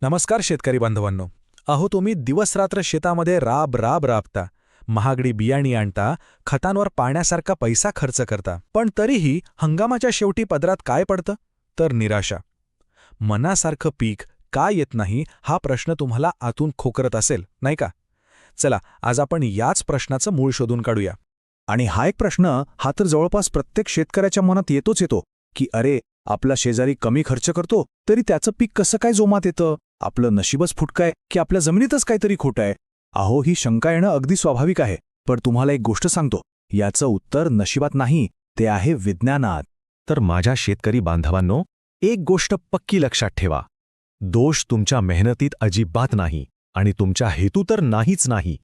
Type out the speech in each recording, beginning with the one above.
नमस्कार शेतकरी बांधवांनो. अहो तुम्ही दिवसरात्र शेतामध्ये राबता, महागडी बियाणी आणता, खतांवर पाण्यासारखा पैसा खर्च करता, पण तरीही हंगामाच्या शेवटी पदरात काय पडतं? तर निराशा. मनासारखं पीक का येत नाही हा प्रश्न तुम्हाला आतून खोकरत असेल, नाही का? चला आज आपण याच प्रश्नाचं मूळ शोधून काढूया. आणि हा एक प्रश्न हा तर जवळपास प्रत्येक शेतकऱ्याच्या मनात येतो की अरे, आपला शेजारी कमी खर्च करतो तरी त्याचं पीक कसं काय जोमात येतं? आपलं नशीबच फुटकंय की आपल्या जमिनीतच काहीतरी खोटं आहे? अहो, ही शंका येणं अगदी स्वाभाविक आहे. पण तुम्हाला एक गोष्ट सांगतो, याचं उत्तर नशिबात नाही, ते आहे विज्ञानात. तर माझ्या शेतकरी बांधवांनो, एक गोष्ट पक्की लक्षात ठेवा. दोष तुमच्या मेहनतीत अजिबात नाही आणि तुमच्या हेतू तर नाहीच नाही.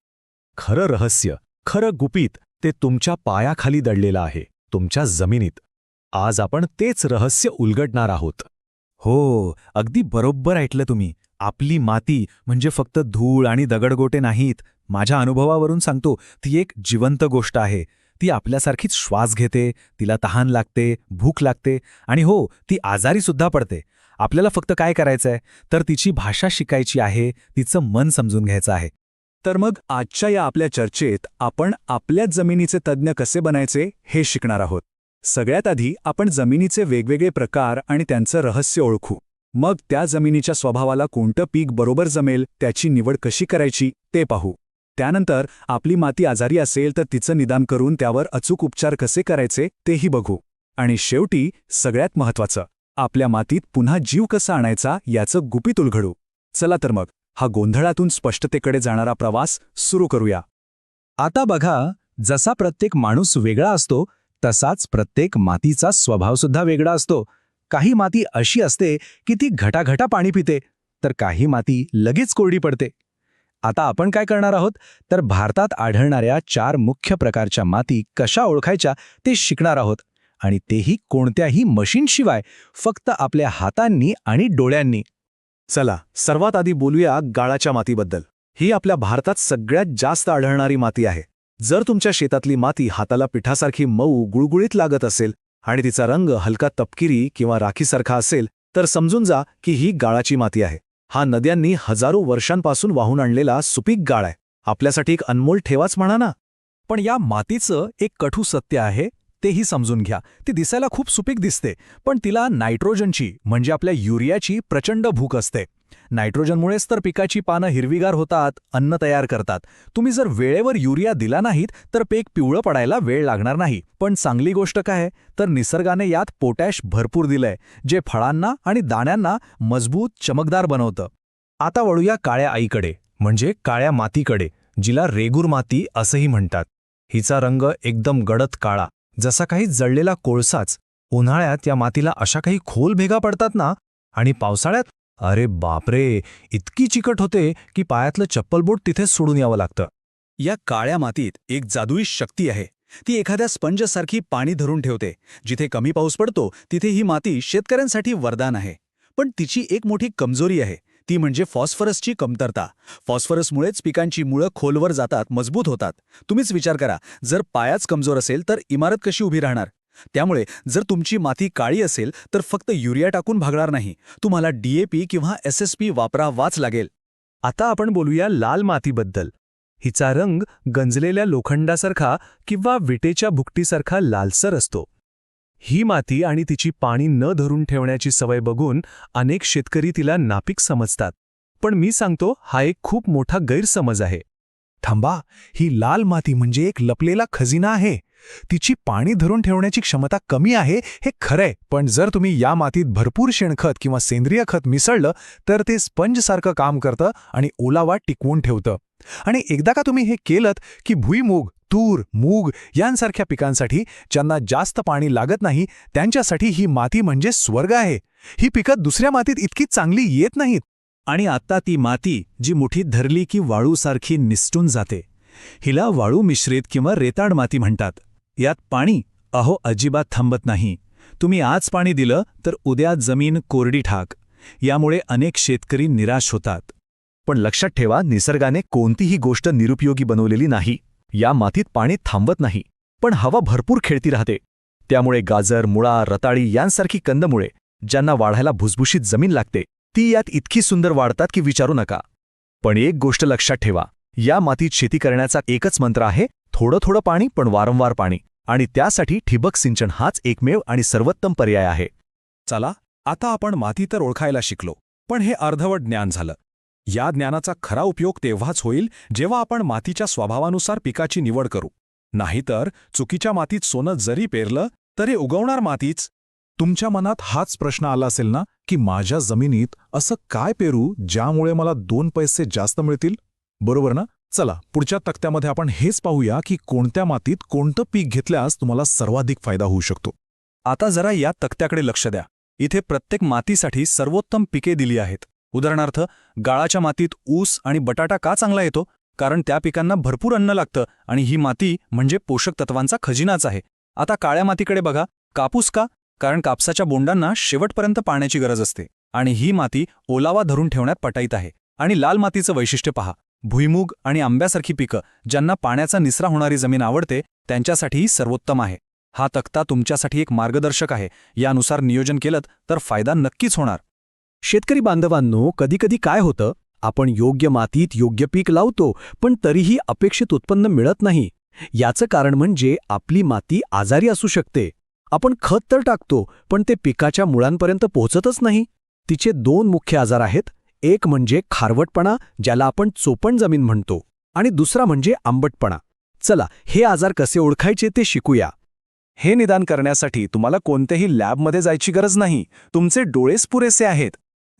खरं रहस्य, खरं गुपित ते तुमच्या पायाखाली दडलेलं आहे, तुमच्या जमिनीत. आज आपण तेच रहस्य उलगडणार आहोत. हो, अगदी बरोबर ऐकलं तुम्ही. आपली माती म्हणजे फक्त धूळ आणि दगडगोटे नाहीत. माझ्या अनुभवावरून सांगतो, ती एक जिवंत गोष्ट आहे. ती आपल्यासारखीच श्वास घेते, तिला तहान लागते, भूक लागते आणि हो, ती आजारीसुद्धा पडते. आपल्याला फक्त काय करायचंय तर तिची भाषा शिकायची आहे, तिचं मन समजून घ्यायचं आहे. तर मग आजच्या या आपल्या चर्चेत आपण आपल्याच जमिनीचे तज्ज्ञ कसे बनायचे हे शिकणार आहोत. सगळ्यात आधी आपण जमिनीचे वेगवेगळे प्रकार आणि त्यांचं रहस्य ओळखू. मग त्या जमिनीच्या स्वभावाला कोणतं पीक बरोबर जमेल त्याची निवड कशी करायची ते पाहू. त्यानंतर आपली माती आजारी असेल तर तिचं निदान करून त्यावर अचूक उपचार कसे करायचे तेही बघू. आणि शेवटी सगळ्यात महत्त्वाचं, आपल्या मातीत पुन्हा जीव कसा आणायचा याचं गुपित उलगडू. चला तर मग हा गोंधळातून स्पष्टतेकडे जाणारा प्रवास सुरू करूया. आता बघा, जसा प्रत्येक माणूस वेगळा असतो तसाच प्रत्येक मातीचा स्वभावसुद्धा वेगळा असतो. काही माती अशी असते की ती घटाघटा पाणी पिते, तर काही माती लगेच कोरडी पडते. आता आपण काय करणार आहोत तर भारतात आढळणाऱ्या 4 मुख्य प्रकारच्या माती कशा ओळखायच्या ते शिकणार आहोत. आणि तेही कोणत्याही मशीनशिवाय, फक्त आपल्या हातांनी आणि डोळ्यांनी. चला, सर्वात आधी बोलूया गाळाच्या मातीबद्दल. ही आपल्या भारतात सगळ्यात जास्त आढळणारी माती आहे. जर तुमच्या शेतातली माती हाताला पिठासारखी मऊ गुळगुळीत लागत असेल आणि तिचा रंग हलका तपकिरी किंवा राखीसारखा असेल तर समजून जा की ही गाळाची माती आहे. हा नद्यांनी हजारो वर्षांपासून वाहून आणलेला सुपीक गाळ आहे. आपल्यासाठी एक अनमोल ठेवाच म्हणा ना. पण या मातीचं एक कठू सत्य आहे, तेही समजून घ्या. ती दिसायला खूप सुपीक दिसते, पण तिला नायट्रोजनची म्हणजे आपल्या युरियाची प्रचंड भूक असते. नायट्रोजनमुळेच तर पिकाची पानं हिरवीगार होतात, अन्न तयार करतात. तुम्ही जर वेळेवर युरिया दिला नाहीत तर पीक पिवळं पडायला वेळ लागणार नाही. पण चांगली गोष्ट काय आहे तर निसर्गाने यात पोटॅश भरपूर दिलंय, जे फळांना आणि दाण्यांना मजबूत चमकदार बनवतं. आता वळूया काळ्या आईकडे, म्हणजे काळ्या मातीकडे, जिला रेगूर माती असंही म्हणतात. हिचा रंग एकदम गडद काळा, जसा काही जळलेला कोळसाच. उन्हाळ्यात या मातीला अशा काही खोल भेगा पडतात ना, आणि पावसाळ्यात अरे बापरे, इतकी चिकट होते की पायातलं चप्पलबोट तिथेच सोडून यावं लागतं. या काळ्या मातीत एक जादुई शक्ती आहे. ती एखाद्या स्पंजसारखी पाणी धरून ठेवते. जिथे कमी पाऊस पडतो तिथे ही माती शेतकऱ्यांसाठी वरदान आहे. पण तिची एक मोठी कमजोरी आहे, ती म्हणजे फॉस्फरसची कमतरता. फॉस्फरसमुळेच पिकांची मुळं खोलवर जातात, मजबूत होतात. तुम्हीच विचार करा, जर पायाच कमजोर असेल तर इमारत कशी उभी राहणार? त्यामुळे जर तुमची माती काळी असेल तर फक्त युरिया टाकून भागणार नाही, तुम्हाला DAP किंवा SSP वापरावाच लागेल. आता आपण बोलूया लाल मातीबद्दल. हिचा रंग गंजलेल्या लोखंडासारखा किंवा विटेच्या भुकटीसारखा लालसर असतो. ही माती आणि तिची पाणी न धरून ठेवण्याची सवय बघून अनेक शेतकरी तिला नापीक समजतात. पण मी सांगतो, हा एक खूप मोठा गैरसमज आहे. थांबा, ही लाल माती म्हणजे एक लपलेला खजिना आहे. तिची पाणी धरून ठेवण्याची क्षमता कमी आहे हे खरंय, पण जर तुम्ही या मातीत भरपूर शेणखत किंवा सेंद्रिय खत मिसळलं तर ते स्पंजसारखं काम करतं आणि ओलावा टिकवून ठेवतं. आणि एकदा का तुम्ही हे केलंत की भुईमूग, तूर, मूग यांसारख्या पिकांसाठी ज्यांना जास्त पाणी लागत नाही त्यांच्यासाठी ही माती म्हणजे स्वर्ग आहे. ही पिकं दुसऱ्या मातीत इतकी चांगली येत नाहीत. आणि आता ती माती जी मुठीत धरली की वाळूसारखी निसटून जाते, हिला वाळू मिश्रित किंवा रेताड माती म्हणतात. यात पाणी अजिबात थांबत नाही. तुम्ही आज पाणी दिलं तर उद्या जमीन कोरडी ठाक. यामुळे अनेक शेतकरी निराश होतात. पण लक्षात ठेवा, निसर्गाने कोणतीही गोष्ट निरुपयोगी बनवलेली नाही. या मातीत पाणी थांबत नाही, पण हवा भरपूर खेळती राहते. त्यामुळे गाजर, मुळा, रताळी यांसारखी कंदमुळे, ज्यांना वाढायला भुसभुशीत जमीन लागते, ती यात इतकी सुंदर वाढतात की विचारू नका. पण एक गोष्ट लक्षात ठेवा, या मातीत शेती करण्याचा एकच मंत्र आहे, थोडं थोडं पाणी पण वारंवार पाणी. आणि त्यासाठी ठिबक सिंचन हाच एकमेव आणि सर्वोत्तम पर्याय आहे. चला, आता आपण माती तर ओळखायला शिकलो, पण हे अर्धवट ज्ञान झालं. या ज्ञानाचा खरा उपयोग तेव्हाच होईल जेव्हा आपण मातीच्या स्वभावानुसार पिकाची निवड करू. नाहीतर चुकीच्या मातीत सोनं जरी पेरलं तरी उगवणार मातीच. तुमच्या मनात हाच प्रश्न आला असेल ना की माझ्या जमिनीत असं काय पेरू ज्यामुळे मला 2 पैसे जास्त मिळतील, बरोबर ना? चला, पुढच्या तक्त्यामध्ये आपण हेच पाहूया की कोणत्या मातीत कोणतं पीक घेतल्यास तुम्हाला सर्वाधिक फायदा होऊ शकतो. आता जरा या तक्त्याकडे लक्ष द्या. इथे प्रत्येक मातीसाठी सर्वोत्तम पिके दिली आहेत. उदाहरणार्थ, गाळाच्या मातीत ऊस आणि बटाटा का चांगला येतो? कारण त्या पिकांना भरपूर अन्न लागतं आणि ही माती म्हणजे पोषक तत्वांचा खजिनाच आहे. आता काळ्या मातीकडे बघा. कापूस का? कारण कापसाच्या बोंडांना शेवटपर्यंत पाण्याची गरज असते आणि ही माती ओलावा धरून ठेवण्यात पटाईत आहे. आणि लाल मातीचं वैशिष्ट्य पहा. भुईमूग आणि आंब्यासारखी पिकं ज्यांना पाण्याचा निचरा होणारी जमीन आवडते त्यांच्यासाठीही सर्वोत्तम आहे. हा तक्ता तुमच्यासाठी एक मार्गदर्शक आहे. यानुसार नियोजन केलं तर फायदा नक्कीच होणार. शेतकरी बांधवांनो, कधीकधी काय होतं, आपण योग्य मातीत योग्य पीक लावतो पण तरीही अपेक्षित उत्पन्न मिळत नाही. याचं कारण म्हणजे आपली माती आजारी असू शकते. आपण खत तर टाकतो पण ते पिकाच्या मुळांपर्यंत पोहोचतच नाही. तिचे 2 मुख्य आजार आहेत. एक म्हणजे खारवटपणा, ज्याला आपण चोपण जमीन म्हणतो, आणि दुसरा म्हणजे आंबटपणा. चला, हे आजार कसे ओळखायचे ते शिकूया. हे निदान करण्यासाठी तुम्हाला कोणत्याही लॅबमध्ये जायची गरज नाही. तुमचे डोळेच पुरेसे आहेत.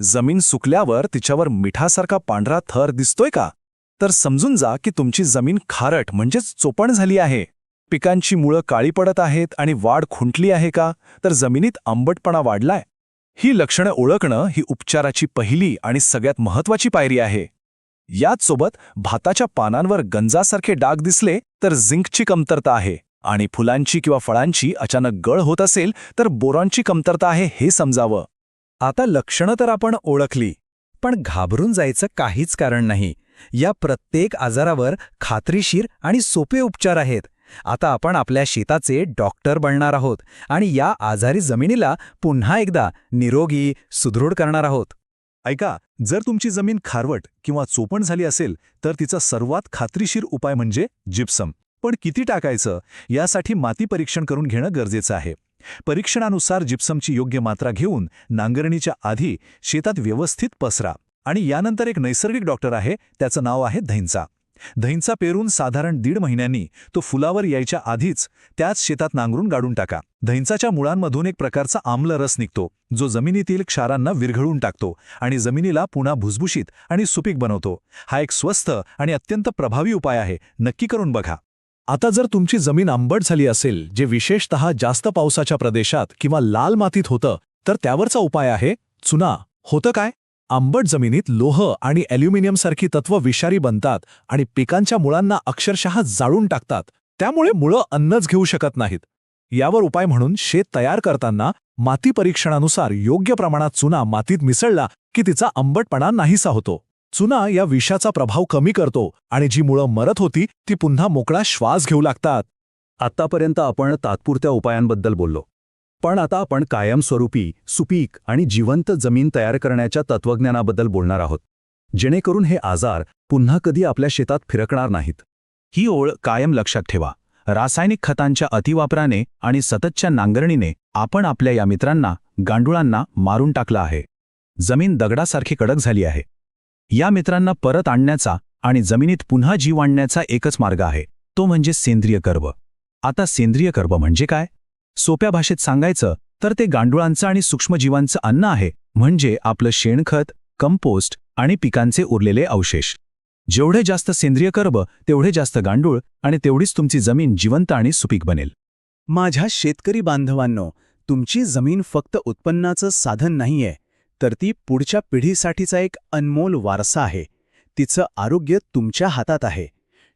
जमीन सुकल्यावर तिच्यावर मिठासारखा पांढरा थर दिसतोय का? तर समजून जा की तुमची जमीन खारट म्हणजेच चोपण झाली आहे. पिकांची मुळं काळी पडत आहेत आणि वाढ खुंटली आहे का? तर जमिनीत आंबटपणा वाढलाय. ही लक्षणं ओळखणं ही उपचाराची पहिली आणि सगळ्यात महत्त्वाची पायरी आहे. याच सोबत भाताच्या पानांवर गंजासारखे डाग दिसले तर झिंकची कमतरता आहे, आणि फुलांची किंवा फळांची अचानक गळ होत असेल तर बोरॉनची कमतरता आहे हे समजावं. आता लक्षणं तर आपण ओळखली, पण घाबरून जायचं काहीच कारण नाही. या प्रत्येक आजारावर खात्रीशीर आणि सोपे उपचार आहेत. आता आपण आपल्या शेताचे डॉक्टर बनणार आहोत आणि या आजारी जमिनीला पुन्हा एकदा निरोगी, सुदृढ करणार आहोत. ऐका, जर तुमची जमीन खारवट किंवा चोपण झाली असेल तर तिचा सर्वात खात्रीशीर उपाय म्हणजे जिप्सम. पण किती टाकायचं यासाठी माती परीक्षण करून घेणं गरजेचं आहे. परीक्षणानुसार जिप्समची योग्य मात्रा घेऊन नांगरणीच्या आधी शेतात व्यवस्थित पसरा. आणि यानंतर एक नैसर्गिक डॉक्टर आहे, त्याचं नाव आहे धैंचा. धैंचा पेरून साधारण 1.5 महिन्यांनी तो फुलावर यायच्या आधीच त्याच शेतात नांगरून गाडून टाका. धैंचाच्या मुळांमधून एक प्रकारचा आम्ल रस निघतो जो जमिनीतील क्षारांना विरघळून टाकतो आणि जमिनीला पुन्हा भुसभुशीत आणि सुपीक बनवतो. हा एक स्वस्त आणि अत्यंत प्रभावी उपाय आहे. नक्की करून बघा. आता जर तुमची जमीन आंबट झाली असेल, जे विशेषतः जास्त पावसाच्या प्रदेशात किंवा लाल मातीत होतं, तर त्यावरचा उपाय आहे चुना. होतं काय? आंबट जमिनीत लोह आणि ॲल्युमिनियमसारखी तत्व विषारी बनतात आणि पिकांच्या मुळांना अक्षरशः जाळून टाकतात. त्यामुळे मुळं अन्नच घेऊ शकत नाहीत. यावर उपाय म्हणून शेत तयार करताना माती परीक्षणानुसार योग्य प्रमाणात चुना मातीत मिसळला की तिचा आंबटपणा नाहीसा होतो. चुना या विषाचा प्रभाव कमी करतो आणि जी मुळं मरत होती ती पुन्हा मोकळा श्वास घेऊ लागतात. आतापर्यंत आपण तात्पुरत्या उपायांबद्दल बोललो, पण आता आपण कायमस्वरूपी, सुपीक आणि जिवंत जमीन तयार करण्याच्या तत्वज्ञानाबद्दल बोलणार आहोत, जेणेकरून हे आजार पुन्हा कधी आपल्या शेतात फिरकणार नाहीत. ही ओळ कायम लक्षात ठेवा. रासायनिक खतांच्या अतिवापराने आणि सततच्या नांगरणीने आपण आपल्या या मित्रांना, गांडुळांना मारून टाकलं आहे. जमीन दगडासारखी कडक झाली आहे. या मित्रांना परत आणण्याचा आणि जमिनीत पुन्हा जीव आणण्याचा एकच मार्ग आहे, तो म्हणजे सेंद्रिय कर्ब. आता सेंद्रिय कर्ब म्हणजे काय? सोप्या भाषेत सांगायचं तर ते गांडुळांचं आणि सूक्ष्मजीवांचं अन्न आहे, म्हणजे आपलं शेणखत, कंपोस्ट आणि पिकांचे उरलेले अवशेष. जेवढे जास्त सेंद्रिय कर्ब तेवढे जास्त गांडूळ आणि तेवढीच तुमची जमीन जिवंत आणि सुपीक बनेल. माझ्या शेतकरी बांधवांनो, तुमची जमीन फक्त उत्पन्नाचं साधन नाहीये, तर ती पुढच्या पिढीसाठीचा एक अनमोल वारसा आहे. तिचं आरोग्य तुमच्या हातात आहे.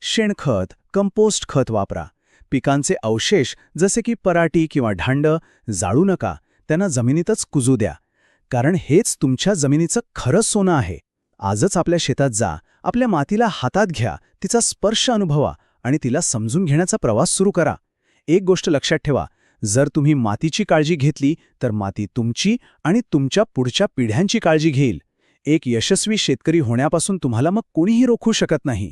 शेणखत, कंपोस्ट खत वापरा. पिकांचे अवशेष जसे की पराटी किंवा ढांडं जाळू नका, त्यांना जमिनीतच कुजू द्या. कारण हेच तुमच्या जमिनीचं खरं सोनं आहे. आजच आपल्या शेतात जा, आपल्या मातीला हातात घ्या, तिचा स्पर्श अनुभवा आणि तिला समजून घेण्याचा प्रवास सुरू करा. एक गोष्ट लक्षात ठेवा, जर तुम्ही मातीची काळजी घेतली तर माती तुमची आणि तुमच्या पुढच्या पिढ्यांची काळजी घेईल. एक यशस्वी शेतकरी होण्यापासून तुम्हाला मग कोणीही रोखू शकत नाही.